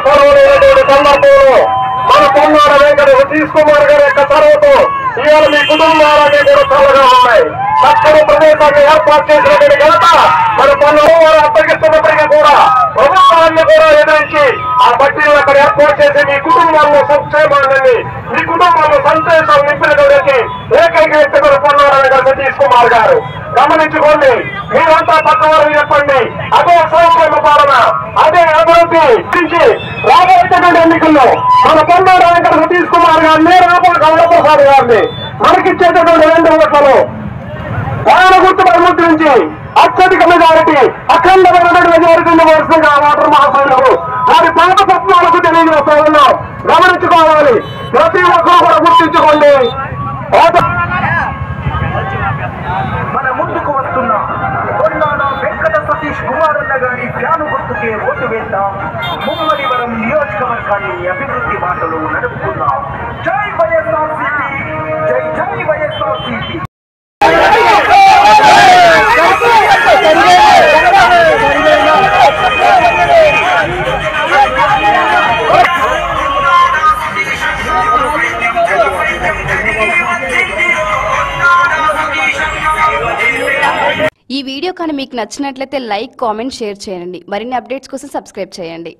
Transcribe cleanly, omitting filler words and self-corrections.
పర్వలేనటువంటి సందర్భంలో మన పొన్నాడ వెంకట సతీష్ కుమార్ గారి యొక్క చొరవతో ఇవాళ మీ కుటుంబాలన్నీ కూడా చల్లగా ఉన్నాయి. చక్కని ప్రదేశాన్ని ఏర్పాటు చేసినటువంటి ఘనత మన పొన్నలో వారు అప్పగిస్తున్నప్పటికీ కూడా ప్రభుత్వాన్ని కూడా ఎదిరించి ఆ బట్టీలను అక్కడ ఏర్పాటు చేసి మీ కుటుంబాల్లో సంక్షేమాన్ని మీ కుటుంబాల్లో సంతోషాలు నింపినటువంటి ఏకైక వ్యక్తి మన పొన్నాడ వెంకట సతీష్ కుమార్ గారు. గమనించుకోండి, మీరంతా పక్కవారు చెప్పండి. అదే సంక్షేమ పాలన, అదే అభివృద్ధి గురించి రాబోయేటువంటి ఎన్నికల్లో మన పొన్నాడ వెంకట సతీష్ కుమార్ గారిని రామప్రసాద్ గారిని మనకిచ్చేటటువంటి 2 ఓట్లలో ఆయన గుర్తుపై ముద్రించి అత్యధిక మెజారిటీ అఖండమైనటువంటి మెజారిటీని వరుసగా ఓటర్ మహాశైలకు వారి పాత తత్వాలకు తెలియజేస్తా ఉన్నాం. గమనించుకోవాలి, ప్రతి ఒక్కరూ కూడా గుర్తించుకోండి. మన ముందుకు వస్తున్న పొన్నాడ వెంకట సతీష్ కుమార్ అన్న గారి ఫ్యాను గుర్తుకే ఓటు వేద్దాం. ముమ్మడివరం నియోజకవర్గాన్ని అభివృద్ధి బాటలో నడుపుకుందాం. జై వైఎస్ఆర్సీపీ, జై జై వైఎస్ఆర్సీపీ. ఈ వీడియో కానీ మీకు నచ్చినట్లయితే లైక్, కామెంట్, షేర్ చేయండి. మరిన్ని అప్డేట్స్ కోసం సబ్స్క్రైబ్ చేయండి.